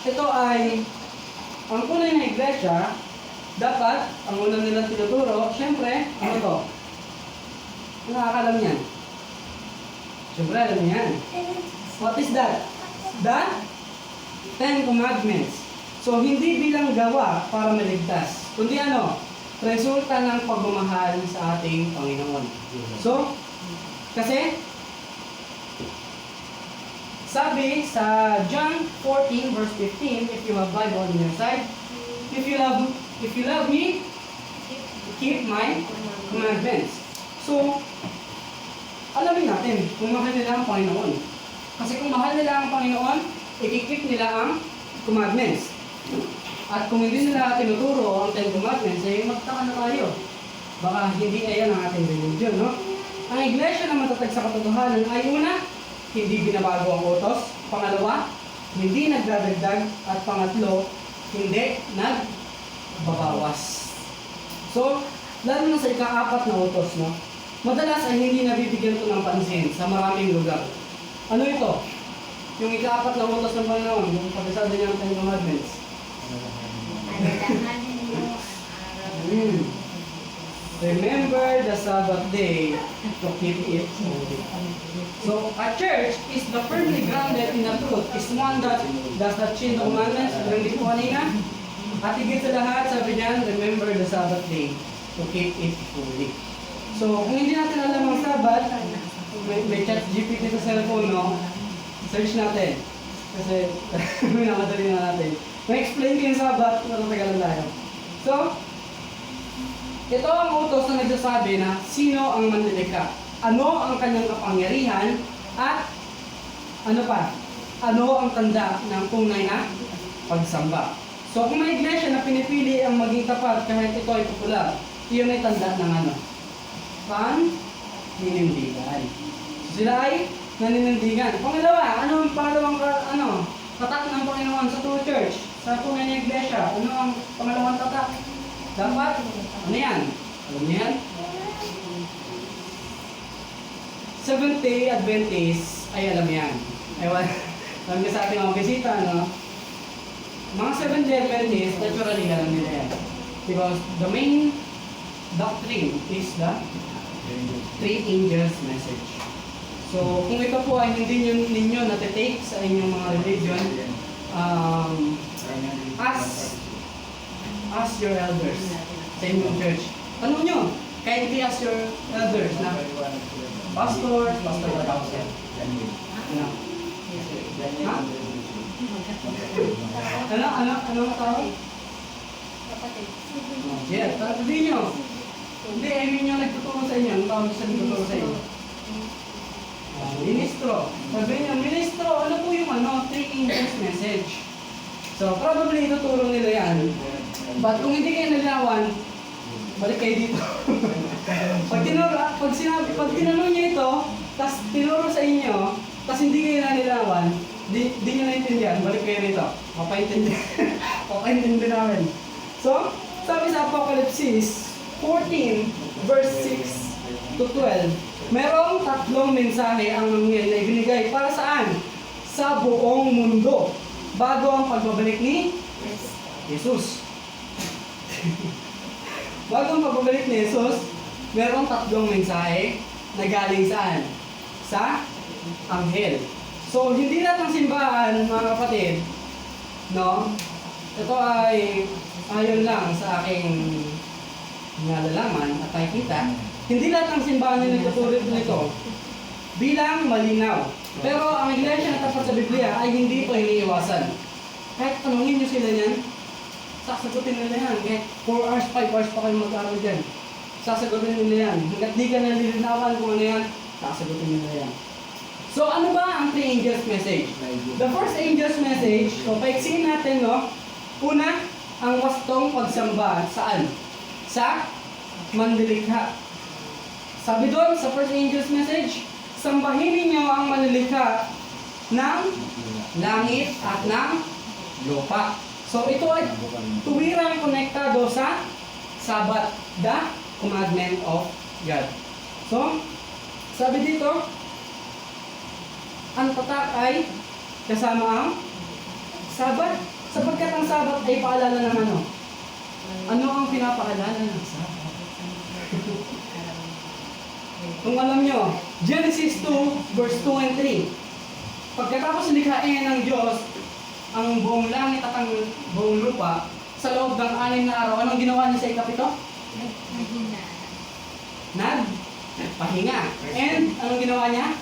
ito ay, ang tunay na iglesia, dapat, ang unang nilang tinuturo, syempre, ano to? Nakakalam yan. Syempre, alam niyo yan. What is that? The Ten Commandments. So, hindi bilang gawa para maligtas, kundi ano? Resulta ng pagmamahal sa ating Panginoon. So, kasi, sabi sa John 14 verse 15, if you have Bible on your side, if you love me, keep my commandments. So, alamin natin kung mahal nila ang Panginoon. Kasi kung mahal nila ang Panginoon, ikikip nila ang commandments. At kung hindi nila tinuturo ang Ten Commandments, eh magtaka na tayo. Baka hindi ayan ang ating religion, no? Ang iglesia na matatag sa katotohanan ay una, hindi binabago ang utos. Pangalawa, hindi nagdadagdag. At pangatlo, hindi nagbabawas. So, lalo na sa ika-4 na utos, no? Madalas ay hindi nabibigyan ito ng pansin sa maraming lugar. Ano ito? Yung ika-4 na utos ng Panginoon, yung pagkasada niya ng Ten Commandments. Remember the Sabbath day to keep it holy. So, a church is the firmly grounded in the truth, is one that does not change the commandments, hindi po kanina. At higit sa lahat, sabi niyan, remember the Sabbath day to keep it holy. So, kung hindi natin alam ang Sabbath, may chat GPT sa cellphone, no? Search natin. Kasi, minamadali na natin. May explain ko yung Sabbath, natatagalan tayo. So, ito ang utos na nagsasabi na sino ang manlilikha, ano ang kanyang kapangyarihan, at ano pa, ano ang tanda ng tunay na pagsamba. So kung may iglesia na pinipili ang maging tapat kahit ito ay popular, iyon ay tanda ng ano? Paninindigan. So sila ay naninindigan. Pangalawa, ano ang pangalawang tatak ng Panginoon sa true church, sa tunay na iglesia? Ano ang pangalawang tatak? Dapat, ano yan? Alam niyo yan? Seventh-day Adventist ay alam yan. Ewan, alam niyo sa ating mga bisita, no? Mga Seventh-day Adventist, naturally alam nila yan. Because the main doctrine is the three angels message. So, kung ito po ay hindi ninyo natitake sa inyong mga religion, ask your elders sa inyong church. Tanong nyo, kindly ask your elders na, Pastor ba daw siya? Ano? Ha? Ano ang tawag? Kapatid. Yeah, sabihin nyo. Hindi, I mean yung nagtuturo sa inyo. Ano tawag sa nagtuturo sa inyo? Ministro. Sabihin nyo, Ministro, ano po yung three angels message? So, probably ituturo nila yan. But kung hindi kayo nalawan, balik kayo dito. pag tinanong nyo ito, tas tinuro sa inyo, tas hindi kayo nanilawan, di nyo naintindihan, balik kayo rito. Papaintindi namin. So, sabi sa Apocalypse 14, verse 6 to 12, merong tatlong mensahe ang anghel na ibinigay para saan? Sa buong mundo. Bago ang pagbabalik ni Jesus. Bago ang pagbabalik ni Jesus, merong tatlong mensahe na galing saan? Sa anghel. So, hindi lahat ng simbahan, mga kapatid, no? Ito ay ayon lang sa aking nalalaman at nakikita. Hindi lahat ng simbahan na nagtuturo nito bilang malinaw. Pero ang iglesia na tapat sa Biblia ay hindi ito iniiwasan. Kahit tanungin nyo sila niyan, sasagutin nila yan. Kahit 4 hours, 5 hours pa kayo mag-aaral dyan. Sasagutin nila yan. Hanggat di ka nalilinawan kung ano yan, sasagutin nila yan. So ano ba ang three angels message? The first angel's message, so paiksiin natin, no? Una, ang wastong pagsamba. Saan? Sa manlilikha. Sabi doon sa first angel's message, sambahin ninyo ang manlilikha ng langit at ng lupa. So ito ay tuwirang konektado sa Sabbath, the commandment of God. So, sabi dito, ang tatak ay kasama ang Sabat. Sapagkat ang Sabat ay paalala ng ano? Ano ang pinapaalala ng Sabat? Kung alam nyo, Genesis 2, verse 2 and 3. Pagkatapos likhain ng Diyos ang buong langit at ang buong lupa sa loob ng 6 na araw, anong ginawa niya sa ikapito? Mahina. Nagpahinga. And anong ginawa niya?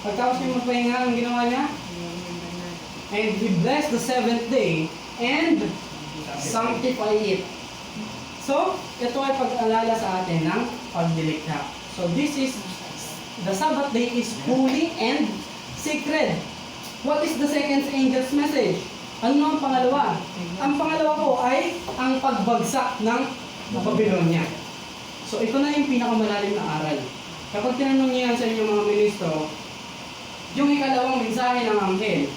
Pagkatapos niya magpahinga, anong ginawa niya? And He blessed the seventh day and sanctify it. So, ito ay pag-alala sa atin ng pagdilikha. So, the Sabbath day is holy and sacred. What is the second angel's message? Ano ang pangalawa? Ang pangalawa po ay ang pagbagsak ng Babylonia. So, ito na yung pinakamalalim na aral. Kapag tinanong niyo yan sa inyong mga ministro, yung ikalawang mensahe ng anghel,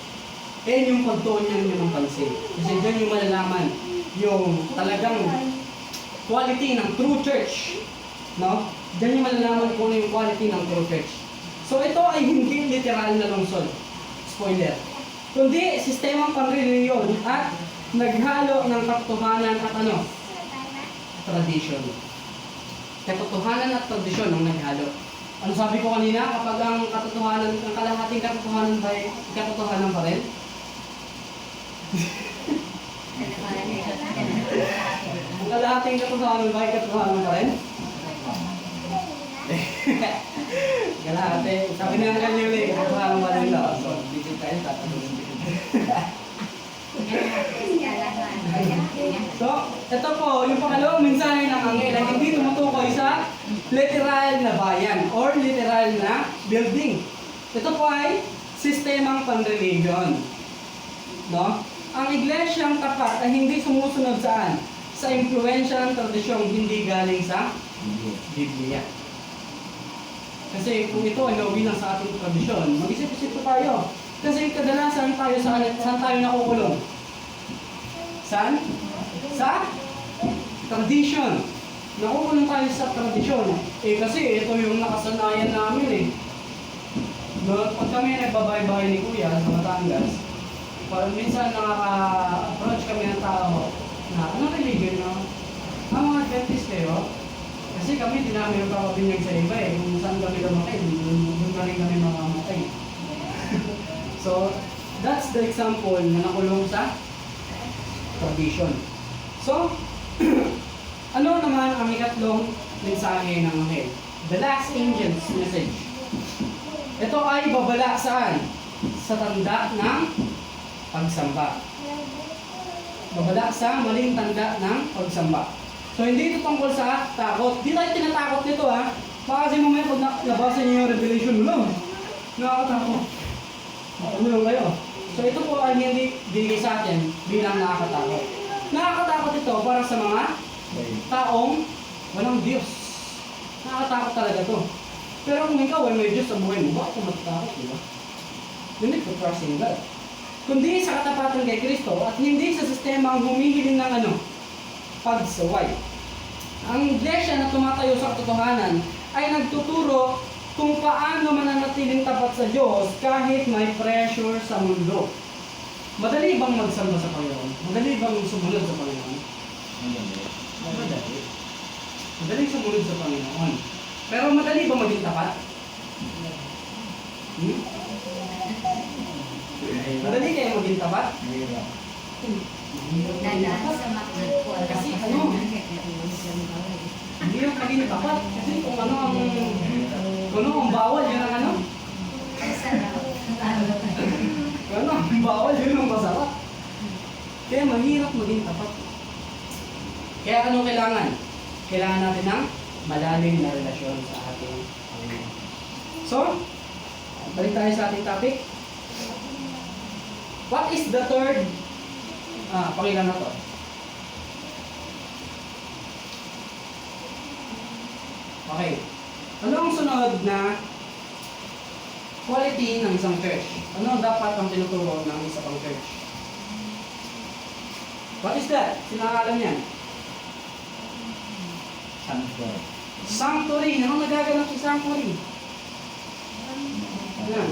yung pagtuon niyo ng pansin. Kasi dyan yung malalaman yung talagang quality ng true church. No? Diyan yung malalaman kung ano yung quality ng true church. So ito ay hindi literal na lungsod. Spoiler. Kundi sistemang panreliyon at naghalo ng katotohanan at ano? Tradition. Katotohanan at tradisyon ang naghalo. Ano sabi ko kanina? Kapag ang katotohanan, ang kalahating katotohanan ba ay katotohanan pa rin? Ang kalahating katotohanan ba ay katotohanan pa rin? Kalahati. Sabi na nga niyo ulit, katotohanan pa rin daw. So, bigit tayo, tatanungin bigit. So, ito po, yung pangalawang mensahe ng anghel ay hindi tumutukoy sa literal na bayan or literal na building. Ito po ay sistemang panreligion. No? Ang iglesyang tapat ay hindi sumusunod saan? Sa impluensya ng tradisyong hindi galing sa Biblia. Kasi kung ito ay nauwi lang sa ating tradisyon, mag-isip-isip po tayo. Kasi kadalasan tayo saan tayo nakukulong? Saan? Sa tradition. Nakukulong tayo sa tradisyon. Kasi ito yung nakasanayan namin eh. No, pag kami nagbabay-bahay ni Kuya sa Batangas, parang minsan nakaka-approach kami ng tao na anong religion na? Ang mga Adventist kayo? Kasi kami hindi namin magpapabinyag sa iba eh. Kung saan kami lumaki, doon na rin kami mamamatay. So, that's the example na nakulong sa tradition. So, ano naman ang ikatlong mensahe ng anghel? The last angel's message. Ito ay babala saan? Sa tanda ng pagsamba. Babala sa maling tanda ng pagsamba. So, hindi ito tungkol sa takot. Di tayo tinatakot nito ha. Baka kasi mamaya pag nabasa niyo yung revelation mo, nakakatakot. Ano lang kayo? So, ito po ay hindi binigay sa atin bilang nakakatakot. Nakakatakot ito para sa mga taong walang Diyos. Nakakatakot talaga to. Pero kung ikaw ay may Diyos sa buhay mo, bakit ka matatakot, di ba? You need to trust in God. Kundi sa katapatan kay Kristo at hindi sa sistema ang humihiling ng ano? Pagsaway. Ang iglesia na tumatayo sa katotohanan ay nagtuturo kung paano mananatiling tapat sa Diyos kahit may pressure sa mundo. Madali bang magsamba sa Panginoon? Madali bang sumunod sa Panginoon? Madali. Madali sumunod sa Panginoon. Pero madali ba maging tapat? Madali kayo maging tapat? Kasi ano? Hindi yung maging tapat. Kasi kung ano ang bawal, yun ang ano? Ano ang bawal, yun ang masarap. Kaya mahirap maging tapat. Kaya ano kailangan? Kailangan natin ng malalim na relasyon sa ating Panginoon. So, balik tayo sa ating topic. What is the third? Pakilang na to. Okay. Ano ang sunod na quality ng isang church? Ano dapat ang tinuturo ng isa pang church? What is that? Sino ang alam yan? Sanctuary. Sanctuary. Ano nagaganap sa sanctuary? Yan.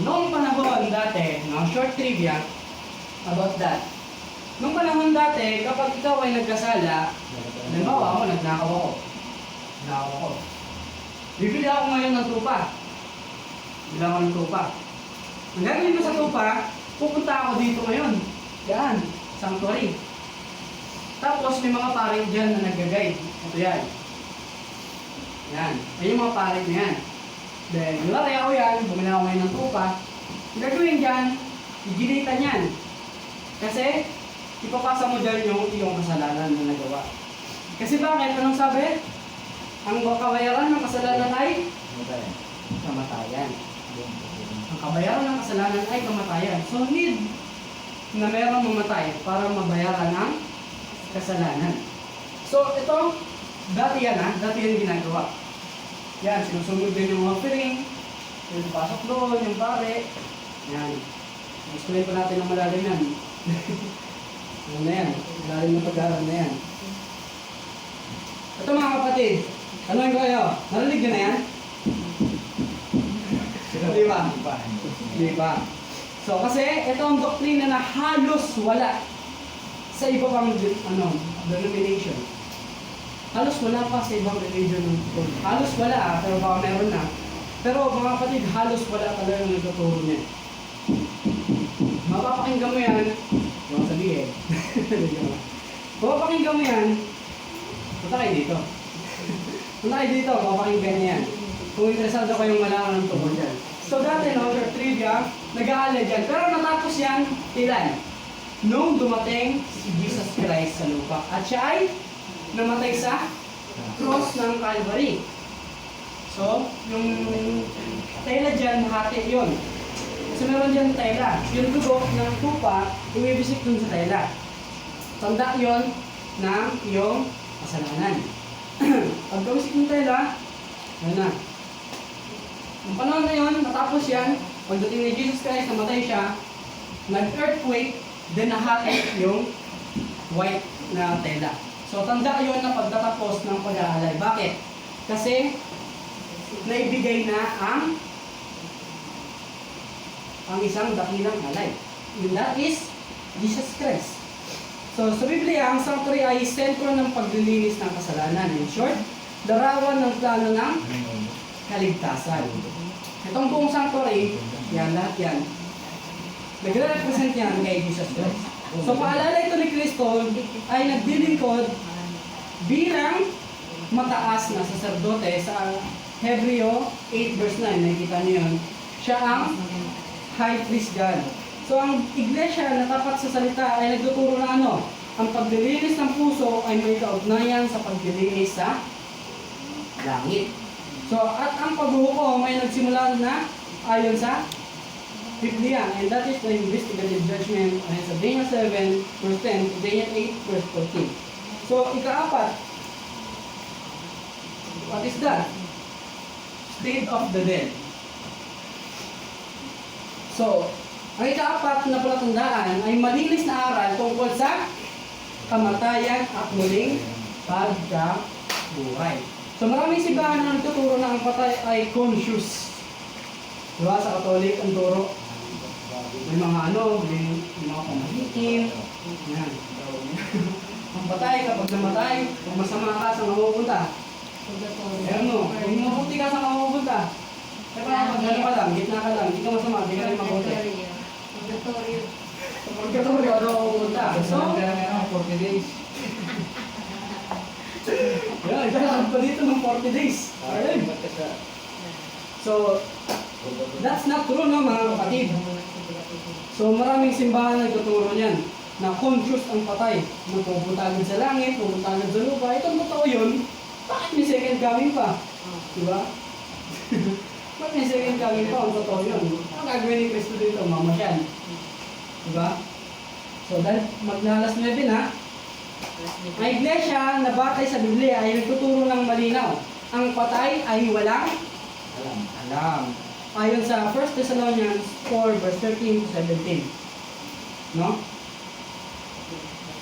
Noong panahon dati, no, short trivia about that. Nung panahon dati, kapag ikaw ay nagkasala, halimbawa ako, nagnakaw ako. Nagnakaw ako. Bibili ako ngayon ng tupa. Bibili ako ng tupa. Ang gagawin mo sa tupa, pupunta ako dito ngayon. Yan, sanctuary. Tapos may mga pare dyan na nag-guide. Ito yan. Yan. Ay yung mga pare na yan. Then, nilari ako yan, bumili ako ngayon ng tupa. Ang gagawin dyan, igilitan yan. Kasi, ipapasa mo dyan yung iyong kasalanan na nagawa. Kasi bakit? Anong sabi? Ang kabayaran ng kasalanan ay kamatayan. Ang kabayaran ng kasalanan ay kamatayan. So, need na merong mamatay para mabayaran ang kasalanan. So, ito, dati yan dati yan ginagawa. Yan, sinusunod din yung offering, yung pasok doon, yung pare. Yan. Explain pa natin ng malalim yan. Ano na yan? Malalim na pag-aaral na yan. Ito mga kapatid, tanongin ko kayo, narinig nyo na yan? Di ba? Di ba? So, kasi ito ang doktrina na halos wala sa iba pang denomination. Halos wala pa sa ibang religion. Halos wala, pero baka meron na. Pero mga kapatid, halos wala talaga yung nagtuturo niya. Mapapakinggan mo yan, huwag sabihin. Mapapakinggan mo yan, punta kayo dito. Punta kayo dito, mapapakinggan niya yan. Kung interesado kayong malaman ng tungkol dyan. So dati, no, short trivia, nag-aalala dyan. Pero natapos yan, ilan? Nung dumating si Jesus Christ sa lupa. At siya ay namatay sa cross ng Calvary. So, yung tela dyan, mahati yun. So meron dyan tela. Yung dugo ng tupa, umibisik dun sa tela. Tanda yun ng iyong kasalanan. Pag gawin ng tela, yun na. Ang panahon na yun, natapos yan, pagdating ni Jesus Christ, namatay siya, nag-earthquake, then nahati yung white na tela. So tanda yun na pagtatapos ng pag-aalay. Bakit? Kasi naibigay na ang isang dakilang alay. And that is Jesus Christ. So sa Biblia, ang sanctuary ay sentro ng paglilinis ng kasalanan. In short, larawan ng plano ng kaligtasan. Itong buong sanctuary, yan, lahat yan, nagre-represent yan kay Jesus Christ. So paalala ito ni Kristo ay nagdilingkod bilang mataas na saserdote sa Hebreo 8 verse 9. Nakikita niyo yun. Siya ang high priest God. So ang iglesia na tapat sa salita ay nagtuturo na ano? Ang paglilinis ng puso ay may kaugnayan sa paglilinis sa langit. So, at ang paghuhukom ay nagsimula na ayon sa Biblia. And that is the investigative judgment sa Daniel 7 verse 10 to Daniel 8 verse 14. So, ika-apat, what is that? State of the dead. So, ang ika-apat na palatandaan ay malinis na aral tungkol sa kamatayan at muling pagkabuhay. So maraming simbahan na nagtuturo na ang patay ay conscious. Diba? Sa Katolik, ang turo. May mga may mga pamalitin. Yan. Ang patay, kapag namatay, kung masama ka, saan mapupunta? Ayan mo, kung mabuti ka, saan ka mapupunta? Kaya parang pag ka lang, gitna ka lang, hindi ka masama, hindi ka rin mabuti. Pagkatuloy, ano mapupunta? So, 40 days. Yeah, ilalakad pa dito ng 40 days. Alright. So, that's not true no mga kapatid. So, maraming simbahan na nagtuturo niyan na conscious ang patay. Na pupunta agad sa langit, pupunta agad sa lupa. Ito totoo yun. Bakit may second coming pa? Diba? Bakit may second coming pa? Ang totoo yun. Ang gagawin ni Kristo dito, mamasyal. Diba? So, dahil magnalas 9 na, ang iglesia na batay sa Biblia ay nagtuturo ng malinaw. Ang patay ay walang alam. Ayon sa 1 Thessalonians 4 verse 13 to 17. No?